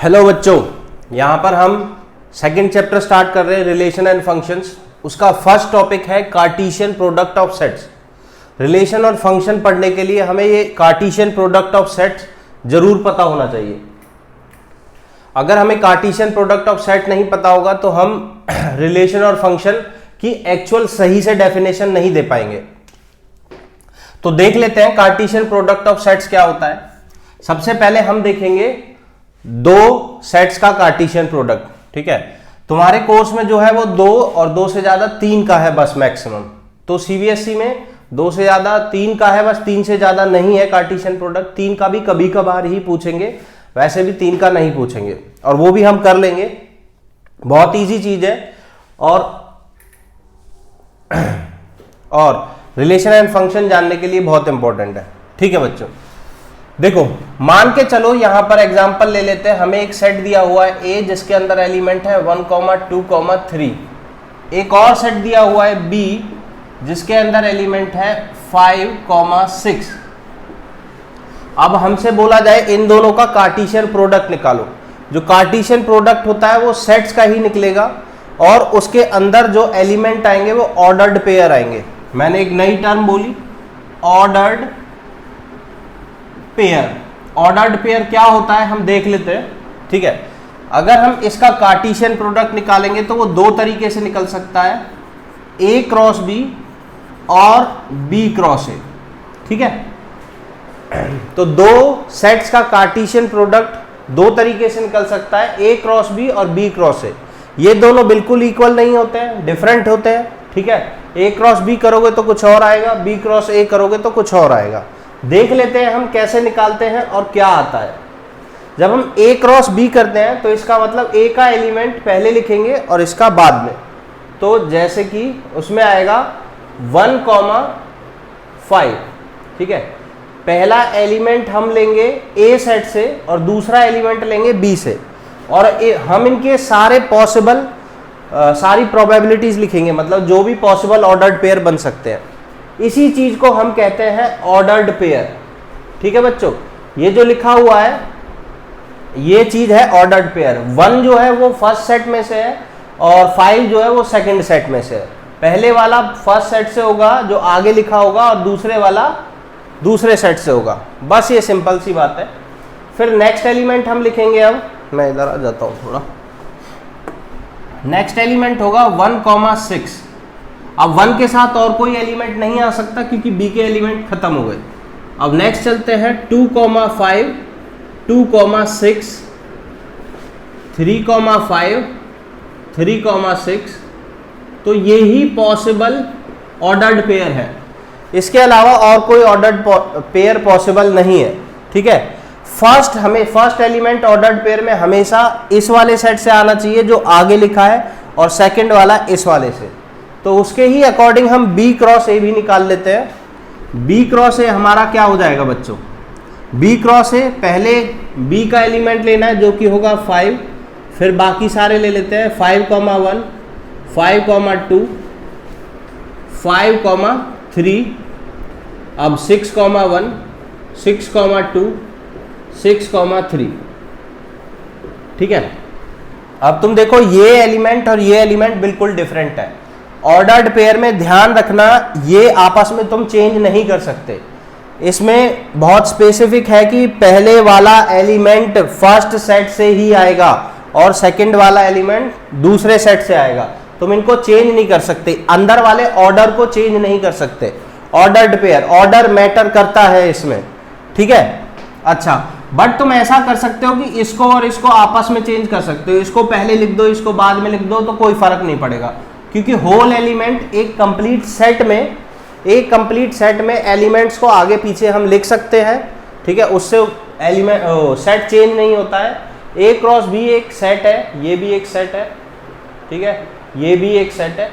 Hello बच्चों, यहाँ पर हम सेकंड चैप्टर स्टार्ट कर रहे हैं, रिलेशन एंड फंक्शंस। उसका फर्स्ट टॉपिक है Cartesian product of sets. Relation और फंक्शन पढ़ने के लिए हमें ये कार्टेशियन प्रोडक्ट ऑफ सेट्स जरूर पता होना चाहिए। अगर हमें कार्टेशियन प्रोडक्ट ऑफ सेट नहीं पता होगा तो हम रिलेशन और फंक्शन की एक्चुअल सही से डेफिनेशन नहीं दे पाएंगे। तो देख लेते हैं कार्टेशियन प्रोडक्ट ऑफ सेट्स क्या होता है। सबसे पहले हम देखेंगे दो सेट्स का कार्टेशियन प्रोडक्ट। ठीक है, तुम्हारे कोर्स में जो है वो दो और दो से ज्यादा तीन का है बस मैक्सिमम। तो सीबीएसई में दो से ज्यादा तीन का है बस, तीन से ज्यादा नहीं है कार्टेशियन प्रोडक्ट। तीन का भी कभी कभार ही पूछेंगे, वैसे भी तीन का नहीं पूछेंगे, और वो भी हम कर लेंगे। बहुत इजी चीज है। और रिलेशन एंड फंक्शन जानने के लिए बहुत इंपॉर्टेंट है। ठीक है बच्चों, देखो मान के चलो यहां पर एग्जांपल ले लेते हैं। हमें एक सेट दिया हुआ है ए जिसके अंदर एलिमेंट है 1, 2, 3। एक और सेट दिया हुआ है बी जिसके अंदर एलिमेंट है 5, 6। अब हमसे बोला जाए इन दोनों का कार्टेशियन प्रोडक्ट निकालो। जो कार्टेशियन प्रोडक्ट होता है वो सेट्स का ही निकलेगा और उसके अंदर जो एलिमेंट आएंगे वो ऑर्डर्ड पेयर आएंगे। मैंने एक नई टर्म बोली, ऑर्डर्ड पेयर। ऑर्डर्ड पेयर क्या होता है हम देख लेते हैं। ठीक है, अगर हम इसका कार्टेशियन प्रोडक्ट निकालेंगे तो वो दो तरीके से निकल सकता है, ए क्रॉस बी और बी क्रॉस ए। ठीक है, तो दो सेट्स का कार्टेशियन प्रोडक्ट दो तरीके से निकल सकता है, ए क्रॉस बी और बी क्रॉस ए। ये दोनों बिल्कुल इक्वल नहीं होते हैं, डिफरेंट होते हैं। ठीक है, ए क्रॉस बी करोगे तो कुछ और आएगा, बी क्रॉस ए करोगे तो कुछ और आएगा। देख लेते हैं हम कैसे निकालते हैं और क्या आता है। जब हम ए क्रॉस बी करते हैं तो इसका मतलब ए का एलिमेंट पहले लिखेंगे और इसका बाद में। तो जैसे कि उसमें आएगा 1, 5। ठीक है, पहला एलिमेंट हम लेंगे ए सेट से और दूसरा एलिमेंट लेंगे बी से, और हम इनके सारे पॉसिबल सारी प्रोबेबिलिटीज लिखेंगे, मतलब जो भी पॉसिबल ऑर्डर्ड पेयर बन सकते हैं। इसी चीज को हम कहते हैं ऑर्डर्ड पेयर। ठीक है बच्चों, ये जो लिखा हुआ है ये चीज है ऑर्डर्ड पेयर। 1 जो है वो फर्स्ट सेट में से है और 5 जो है वो सेकंड सेट में से है। पहले वाला फर्स्ट सेट से होगा जो आगे लिखा होगा और दूसरे वाला दूसरे सेट से होगा। बस ये सिंपल सी बात है। फिर नेक्स्ट एलिमेंट हम लिखेंगे। अब मैं इधर आ जाता हूं थोड़ा। नेक्स्ट एलिमेंट होगा 1, 6। अब 1 के साथ और कोई एलिमेंट नहीं आ सकता क्योंकि बी के एलिमेंट खत्म हो गए। अब नेक्स्ट चलते हैं 2, 5, 2, 6, 3, 5, 3, 6। तो ये ही पॉसिबल ऑर्डर्ड पेयर है। इसके अलावा और कोई ऑर्डर्ड पेयर पॉसिबल नहीं है। ठीक है, फर्स्ट एलिमेंट ऑर्डर्ड पेयर में हमेशा इस वाले सेट से आना चाहिए जो आगे लिखा है, और सेकंड वाला इस वाले से। तो उसके ही अकॉर्डिंग हम बी क्रॉस ए भी निकाल लेते हैं। बी क्रॉस ए हमारा क्या हो जाएगा बच्चों? बी क्रॉस ए पहले बी का एलिमेंट लेना है जो कि होगा 5, फिर बाकी सारे ले लेते हैं 5, 1, 5, 2, 5, 3, अब 6, 1, 6, 2, 6, 3। ठीक है, अब तुम देखो ये एलिमेंट और ये एलिमेंट बिल्कुल डिफरेंट है। ऑर्डर्ड पेयर में ध्यान रखना ये आपस में तुम चेंज नहीं कर सकते। इसमें बहुत स्पेसिफिक है कि पहले वाला एलिमेंट फर्स्ट सेट से ही आएगा और सेकंड वाला एलिमेंट दूसरे सेट से आएगा। तुम इनको चेंज नहीं कर सकते, अंदर वाले ऑर्डर को चेंज नहीं कर सकते। ऑर्डर्ड पेयर, ऑर्डर मैटर करता है इसमें। ठीक है, अच्छा, बट तुम ऐसा कर सकते हो कि इसको और इसको आपस में चेंज कर सकते हो। इसको पहले लिख दो, इसको बाद में लिख दो, तो कोई फर्क नहीं पड़ेगा, क्योंकि होल एलिमेंट एक कंप्लीट सेट में एलिमेंट्स को आगे पीछे हम लिख सकते हैं। ठीक है, उससे एलिमेंट सेट चेंज नहीं होता है। ए क्रॉस बी एक सेट है, ये भी एक सेट है। ठीक है, ये भी एक सेट है।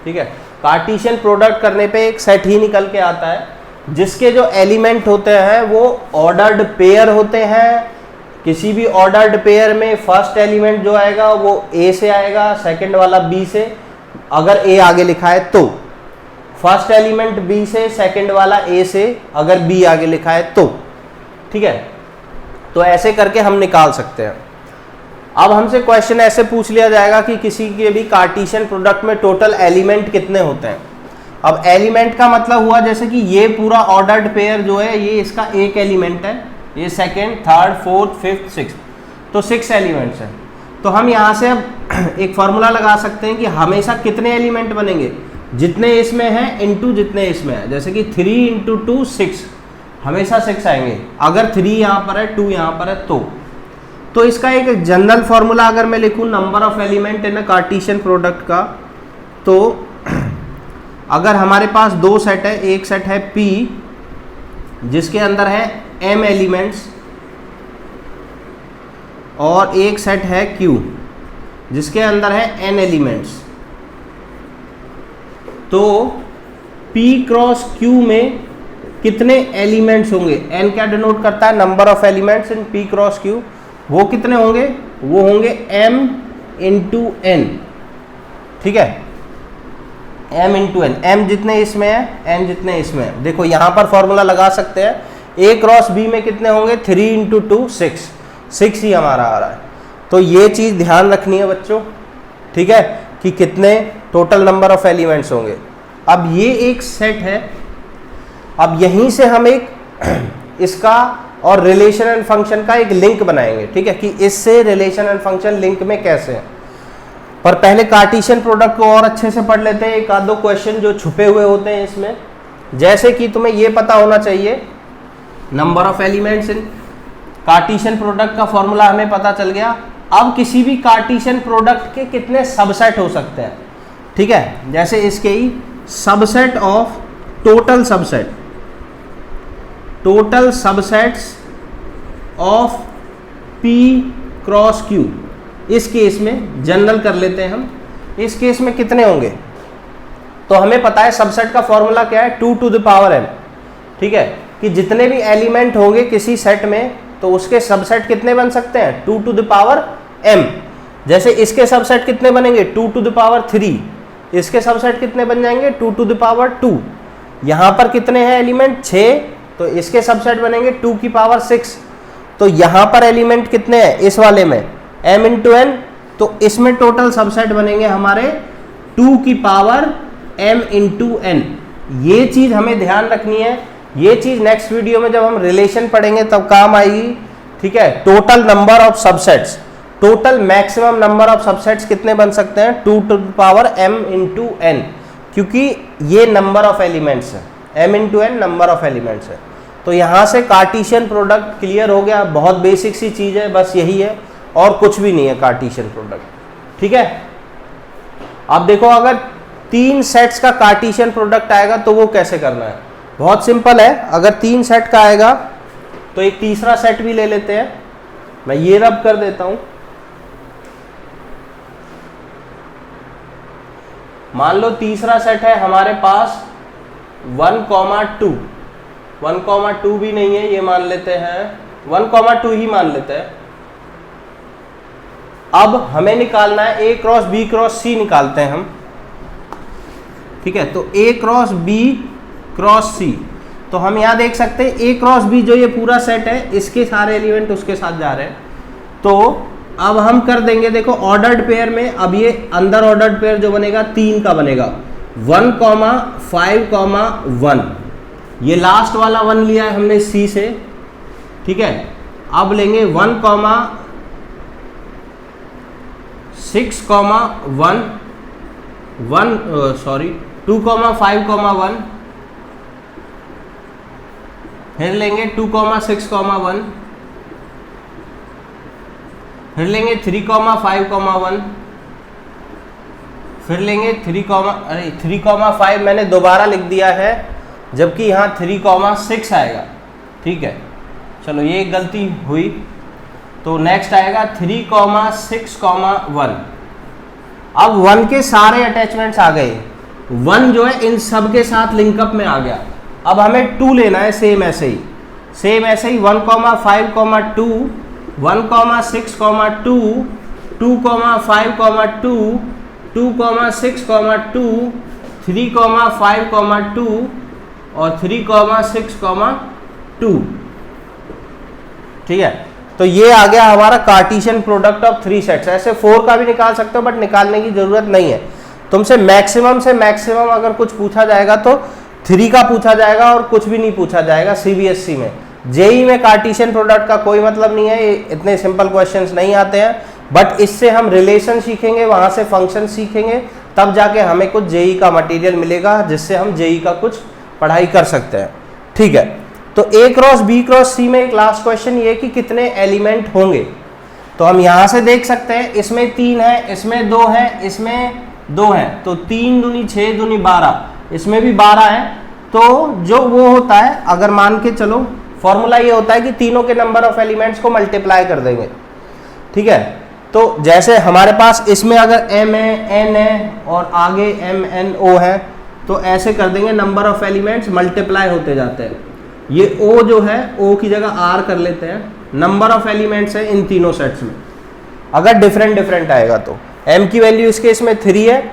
ठीक है, कार्टेशियन प्रोडक्ट करने पे एक सेट ही निकल के आता है जिसके जो एलिमेंट होते हैं वो ऑर्डर्ड पेयर होते हैं। किसी भी ऑर्डर्ड पेयर में फर्स्ट एलिमेंट जो आएगा वो ए से आएगा, सेकंड वाला बी से, अगर ए आगे लिखा है तो। फर्स्ट एलिमेंट बी से, सेकंड वाला ए से, अगर बी आगे लिखा है तो। ठीक है, तो ऐसे करके हम निकाल सकते हैं। अब हमसे क्वेश्चन ऐसे पूछ लिया जाएगा कि किसी के भी कार्टेशियन प्रोडक्ट में टोटल एलिमेंट कितने होते हैं। अब एलिमेंट का मतलब हुआ जैसे कि ये पूरा ऑर्डर्ड पेयर जो है ये इसका एक एलिमेंट है, ये second, third, fourth, fifth, six, तो 6 एलिमेंट्स हैं। तो हम यहाँ से अब एक फॉर्मूला लगा सकते हैं कि हमेशा कितने एलिमेंट बनेंगे, जितने इसमें हैं इंटू जितने इसमें है। जैसे कि 3 इंटू 2 6, हमेशा 6 आएंगे। अगर 3 यहाँ पर है 2 यहाँ पर है तो इसका एक जनरल फॉर्मूला अगर मैं लिखूँ number of element in a Cartesian product का, तो अगर हमारे पास 2 सेट है, एक सेट है P जिसके अंदर है m एलिमेंट्स और एक सेट है Q जिसके अंदर है n एलिमेंट्स, तो P क्रॉस Q में कितने एलिमेंट्स होंगे, n क्या डिनोट करता है, number of elements in P cross Q, वो कितने होंगे, वो होंगे m इंटू n। ठीक है, m इंटू n, m जितने इसमें है n जितने इसमें है। देखो यहाँ पर फॉर्मूला लगा सकते हैं, a क्रॉस b में कितने होंगे, 3 इंटू 2 6 ही हमारा आ रहा है। तो ये चीज़ ध्यान रखनी है बच्चों, ठीक है, कि कितने टोटल नंबर ऑफ एलिमेंट्स होंगे। अब ये एक सेट है, अब यहीं से हम एक इसका और रिलेशन एंड फंक्शन का एक लिंक बनाएंगे। ठीक है, कि इससे रिलेशन एंड फंक्शन लिंक में कैसे है। पर पहले कार्टेशियन प्रोडक्ट को और अच्छे से पढ़ लेते हैं, एक आध दो क्वेश्चन जो छुपे हुए होते हैं इसमें। जैसे कि तुम्हें ये पता होना चाहिए number of elements in Cartesian product का फॉर्मूला हमें पता चल गया। अब किसी भी कार्टेशियन प्रोडक्ट के कितने सबसेट हो सकते हैं। ठीक है, जैसे इसके ही subset of total subsets of P cross Q, इस केस में जनरल कर लेते हैं हम। इस केस में कितने होंगे, तो हमें पता है सबसेट का फॉर्मूला क्या है, 2 टू द पावर m। ठीक है, कि जितने भी एलिमेंट होंगे किसी सेट में तो उसके सबसेट कितने बन सकते हैं, 2 टू द पावर m। जैसे इसके सबसेट कितने बनेंगे, 2 टू द पावर 3, इसके सबसेट कितने बन जाएंगे, 2 टू द पावर 2। यहाँ पर कितने हैं एलिमेंट, 6, तो इसके सबसेट बनेंगे 2 की पावर 6। तो यहाँ पर एलिमेंट कितने हैं इस वाले में, m इंटू n, तो इसमें टोटल सबसेट बनेंगे हमारे 2 की पावर m इंटू n। ये चीज़ हमें ध्यान रखनी है, ये चीज़ नेक्स्ट वीडियो में जब हम रिलेशन पढ़ेंगे तब काम आएगी। ठीक है, total number of subsets, total maximum number of subsets कितने बन सकते हैं, 2 to the power m into n, क्योंकि ये नंबर ऑफ एलिमेंट्स है, m into n number of elements है। तो यहाँ से कार्टेशियन प्रोडक्ट क्लियर हो गया, बहुत बेसिक सी चीज़ है, बस यही है और कुछ भी नहीं है कार्टेशियन प्रोडक्ट। ठीक है, अब देखो अगर 3 सेट्स का कार्टेशियन प्रोडक्ट आएगा तो वो कैसे करना है, बहुत सिंपल है। अगर 3 सेट का आएगा तो एक तीसरा सेट भी ले लेते हैं, मैं ये रब कर देता हूं। मान लो तीसरा सेट है हमारे पास 1,2, 1,2 भी नहीं है, ये मान लेते हैं 1,2 ही मान लेते हैं। अब हमें निकालना है A cross B cross C निकालते हैं हम। ठीक है, तो A cross B cross C, तो हम यहाँ देख सकते हैं A क्रॉस B जो ये पूरा सेट है इसके सारे एलिमेंट उसके साथ जा रहे हैं। तो अब हम कर देंगे, देखो ऑर्डर्ड पेयर में अब ये अंदर ऑर्डर्ड पेयर जो बनेगा 3 का बनेगा, 1,5,1, ये लास्ट वाला 1 लिया है हमने C से। ठीक है, अब लेंगे 1,6,1, 2,5,1, फिर लेंगे 2,6,1, फिर लेंगे 3,5,1, फिर लेंगे 3,5 मैंने दोबारा लिख दिया है जबकि यहाँ 3,6 आएगा। ठीक है, चलो ये एक गलती हुई, तो नेक्स्ट आएगा 3,6,1। अब 1 के सारे अटैचमेंट्स आ गए, 1 जो है इन सब के साथ लिंकअप में आ गया। अब हमें 2 लेना है, सेम ऐसे ही 1,5,2, 1,6,2, 2,5,2, 2,6,2, 3,5,2 और 3,6,2। ठीक है, तो ये आ गया हमारा कार्टेशियन प्रोडक्ट ऑफ 3 सेट्स। ऐसे 4 का भी निकाल सकते हो बट निकालने की जरूरत नहीं है। तुमसे मैक्सिमम से मैक्सिमम अगर कुछ पूछा जाएगा तो 3 का पूछा जाएगा और कुछ भी नहीं पूछा जाएगा सीबीएसई में। जेई में कार्टेशियन प्रोडक्ट का कोई मतलब नहीं है, इतने सिंपल क्वेश्चंस नहीं आते हैं, बट इससे हम रिलेशन सीखेंगे, वहां से फंक्शन सीखेंगे, तब जाके हमें कुछ जेई का मटेरियल मिलेगा जिससे हम जेई का कुछ पढ़ाई कर सकते हैं। ठीक है, तो ए क्रॉस बी क्रॉस सी में एक लास्ट क्वेश्चन ये कि कितने एलिमेंट होंगे। तो हम यहां से देख सकते हैं, इसमें 3 है, इसमें 2 है, इसमें 2 है, तो 3 दूनी 6 दूनी 12, इसमें भी 12 है। तो जो वो होता है, अगर मान के चलो फॉर्मूला ये होता है कि तीनों के नंबर ऑफ एलिमेंट्स को मल्टीप्लाई कर देंगे। ठीक है, तो जैसे हमारे पास इसमें अगर m है, n है और आगे m n o है, तो ऐसे कर देंगे, नंबर ऑफ एलिमेंट्स मल्टीप्लाई होते जाते हैं। ये o जो है, o की जगह r कर लेते हैं, नंबर ऑफ एलिमेंट्स है इन तीनों सेट्स में। अगर डिफरेंट डिफरेंट आएगा तो m की वैल्यू इसके इसमें 3 है,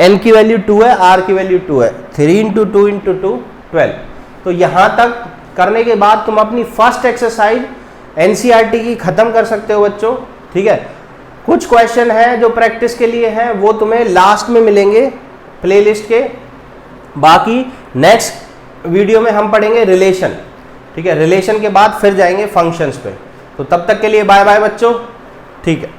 n की वैल्यू 2 है, r की वैल्यू 2 है, 3 इंटू 2 इंटू 2 12। तो यहां तक करने के बाद तुम अपनी फर्स्ट एक्सरसाइज एनसीईआरटी की खत्म कर सकते हो बच्चों। ठीक है, कुछ क्वेश्चन है जो प्रैक्टिस के लिए है, वो तुम्हें लास्ट में मिलेंगे प्लेलिस्ट के। बाकी नेक्स्ट वीडियो में हम पढ़ेंगे रिलेशन। ठीक है, रिलेशन के बाद फिर जाएंगे फंक्शंस पे। तो तब तक के लिए बाय बाय बच्चों। ठीक है।